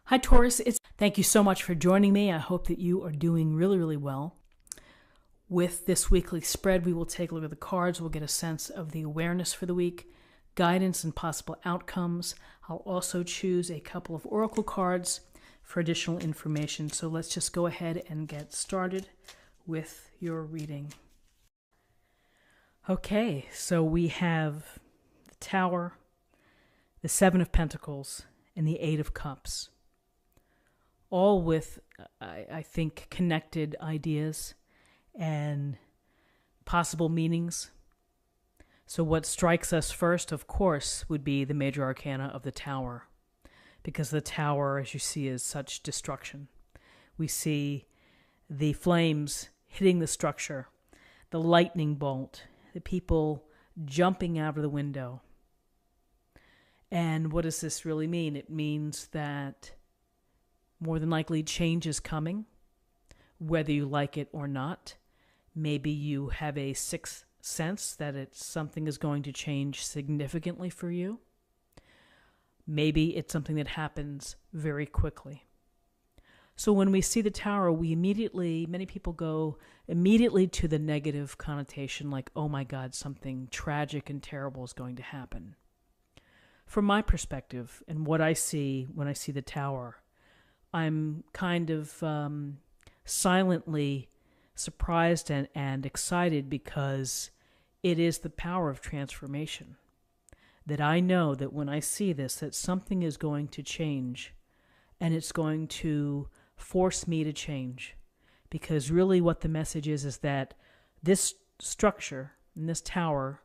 Hi, Taurus. Thank you so much for joining me. I hope that you are doing really, really well. With this weekly spread, we will take a look at the cards. We'll get a sense of the awareness for the week, guidance and possible outcomes. I'll also choose a couple of oracle cards for additional information. So let's just go ahead and get started with your reading. Okay, so we have the Tower, the Seven of Pentacles, and the Eight of Cups. All with, I think, connected ideas and possible meanings. So what strikes us first, of course, would be the major arcana of the Tower, because the Tower, as you see, is such destruction. We see the flames hitting the structure, the lightning bolt, the people jumping out of the window. And what does this really mean? It means that more than likely change is coming, whether you like it or not. Maybe you have a sixth sense that something is going to change significantly for you. Maybe it's something that happens very quickly. So when we see the Tower, many people go immediately to the negative connotation, like, oh my God, something tragic and terrible is going to happen. From my perspective and what I see when I see the Tower, I'm kind of silently surprised and excited, because it is the power of transformation. That I know that when I see this, that something is going to change, and it's going to force me to change. Because really what the message is that this structure and this tower,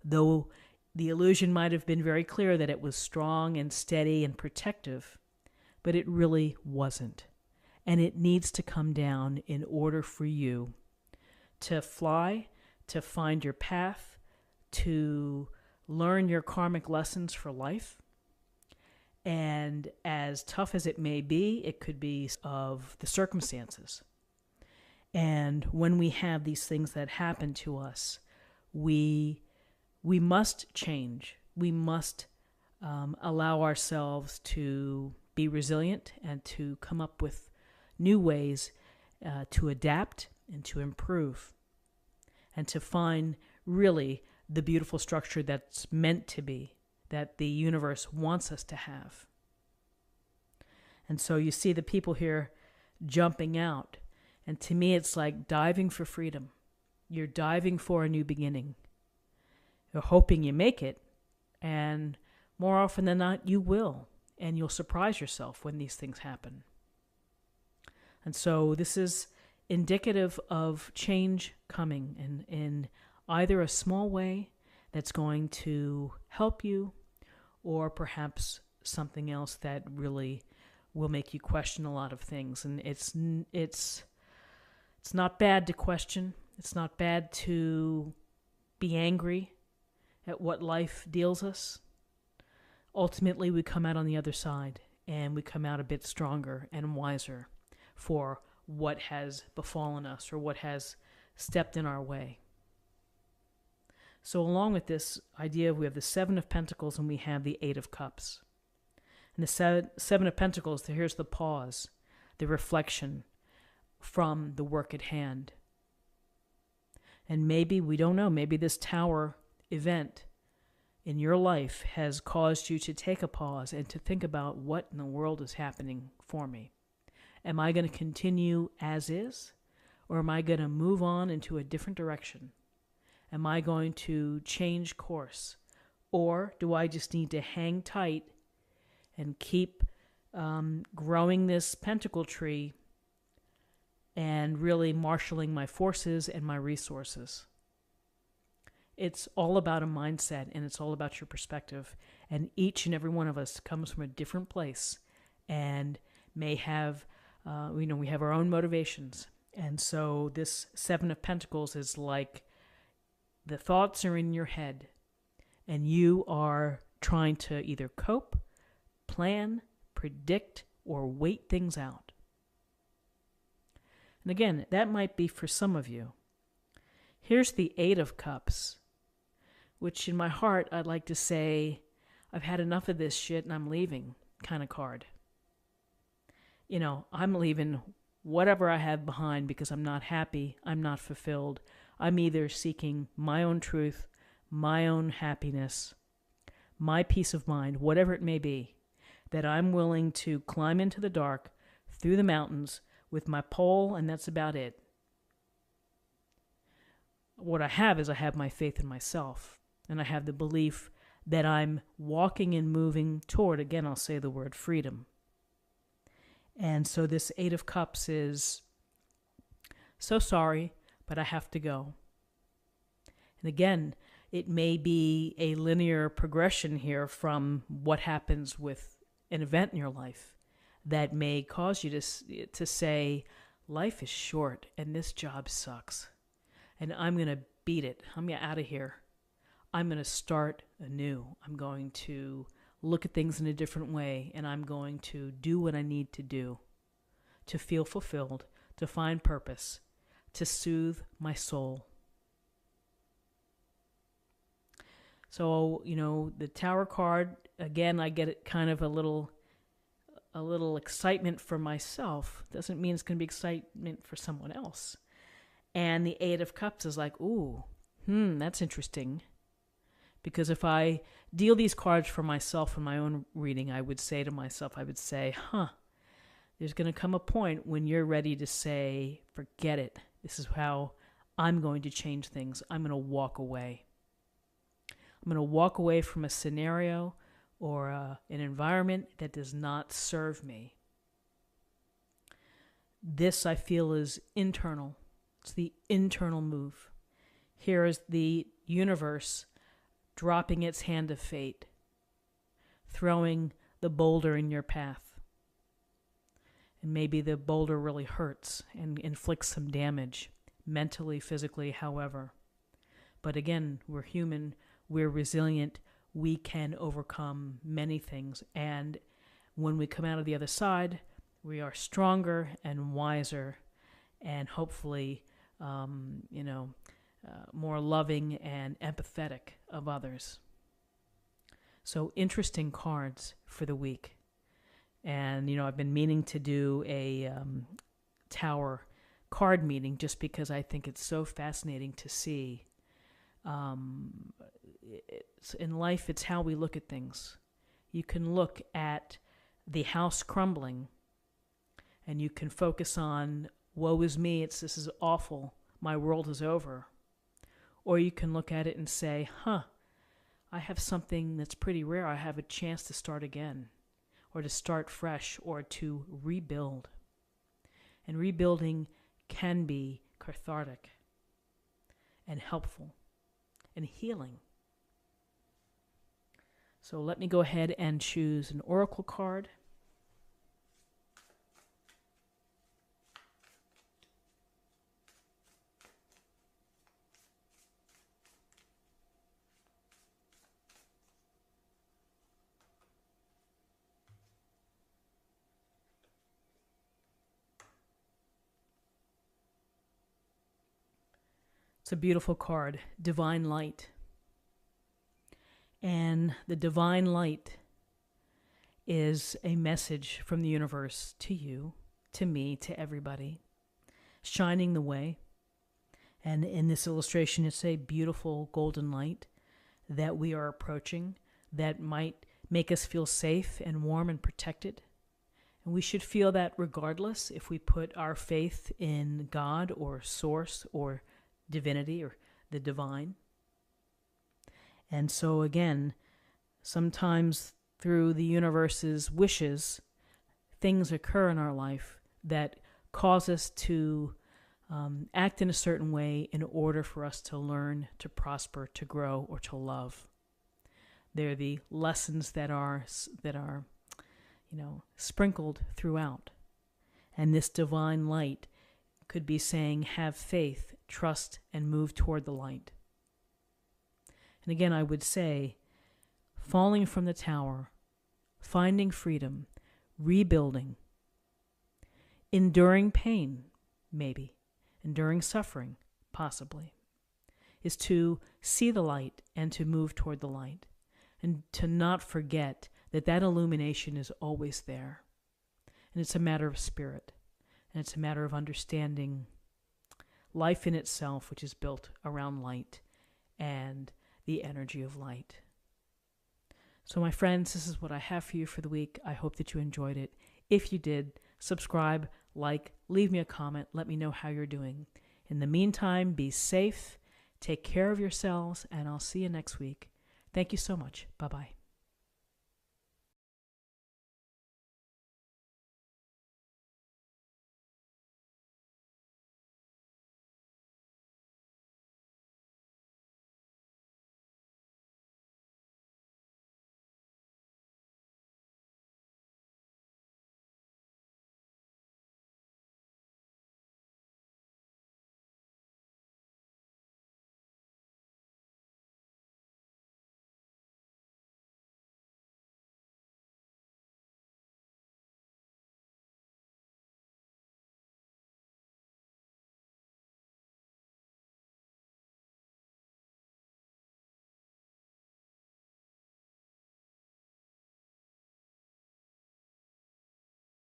though the illusion might have been very clear that it was strong and steady and protective, but it really wasn't. And it needs to come down in order for you to fly, to find your path, to learn your karmic lessons for life. And as tough as it may be, it could be of the circumstances. And when we have these things that happen to us, we must change. We must allow ourselves to be resilient and to come up with new ways to adapt and to improve and to find really the beautiful structure that's meant to be, that the universe wants us to have. And so you see the people here jumping out, and to me it's like diving for freedom. You're diving for a new beginning. You're hoping you make it, and more often than not you will. And you'll surprise yourself when these things happen. And so this is indicative of change coming in either a small way that's going to help you, or perhaps something else that really will make you question a lot of things. And it's not bad to question. It's not bad to be angry at what life deals us. Ultimately, we come out on the other side, and we come out a bit stronger and wiser for what has befallen us or what has stepped in our way. So along with this idea, we have the Seven of Pentacles and we have the Eight of Cups. And the Seven of Pentacles, here's the pause, the reflection from the work at hand. And maybe, we don't know, maybe this Tower event in your life has caused you to take a pause and to think about what in the world is happening for me. Am I going to continue as is, or am I going to move on into a different direction? Am I going to change course, or do I just need to hang tight and keep growing this pentacle tree and really marshaling my forces and my resources? It's all about a mindset, and it's all about your perspective. And each and every one of us comes from a different place and may have, we have our own motivations. And so this Seven of Pentacles is like the thoughts are in your head, and you are trying to either cope, plan, predict, or wait things out. And again, that might be for some of you. Here's the Eight of Cups, which in my heart, I'd like to say, I've had enough of this shit and I'm leaving kind of card. I'm leaving whatever I have behind because I'm not happy, I'm not fulfilled. I'm either seeking my own truth, my own happiness, my peace of mind, whatever it may be, that I'm willing to climb into the dark, through the mountains, with my pole, and that's about it. What I have is I have my faith in myself, and I have the belief that I'm walking and moving toward, again, I'll say the word freedom. And so this Eight of Cups is, so sorry, but I have to go. And again, it may be a linear progression here from what happens with an event in your life that may cause you to say, life is short and this job sucks. And I'm going to beat it. I'm out of here. I'm going to start anew. I'm going to look at things in a different way, and I'm going to do what I need to do to feel fulfilled, to find purpose, to soothe my soul. So, the Tower card, again, I get it kind of a little excitement for myself. Doesn't mean it's going to be excitement for someone else. And the Eight of Cups is like, ooh, that's interesting. Because if I deal these cards for myself in my own reading, I would say, there's going to come a point when you're ready to say, forget it. This is how I'm going to change things. I'm going to walk away. I'm going to walk away from a scenario or an environment that does not serve me. This, I feel, is internal. It's the internal move. Here is the universe dropping its hand of fate, throwing the boulder in your path. And maybe the boulder really hurts and inflicts some damage, mentally, physically, however. But again, we're human, we're resilient, we can overcome many things. And when we come out of the other side, we are stronger and wiser and hopefully, more loving and empathetic of others. So interesting cards for the week. And, I've been meaning to do a Tower card meeting just because I think it's so fascinating to see. In life, it's how we look at things. You can look at the house crumbling and you can focus on, woe is me, this is awful, my world is over. Or you can look at it and say, I have something that's pretty rare. I have a chance to start again, or to start fresh, or to rebuild. And rebuilding can be cathartic and helpful and healing. So let me go ahead and choose an oracle card. It's a beautiful card, Divine Light. And the divine light is a message from the universe to you, to me, to everybody, shining the way. And in this illustration, it's a beautiful golden light that we are approaching that might make us feel safe and warm and protected. And we should feel that regardless if we put our faith in God or source or divinity or the divine. And so again, sometimes through the universe's wishes, things occur in our life that cause us to act in a certain way in order for us to learn, to prosper, to grow, or to love. They're the lessons that are sprinkled throughout. And this divine light could be saying, have faith, trust, and move toward the light. And again, I would say, falling from the tower, finding freedom, rebuilding, enduring pain, maybe, enduring suffering, possibly, is to see the light and to move toward the light, and to not forget that that illumination is always there. And it's a matter of spirit. And it's a matter of understanding life in itself, which is built around light and the energy of light. So my friends, this is what I have for you for the week. I hope that you enjoyed it. If you did, subscribe, like, leave me a comment. Let me know how you're doing. In the meantime, be safe, take care of yourselves, and I'll see you next week. Thank you so much. Bye-bye.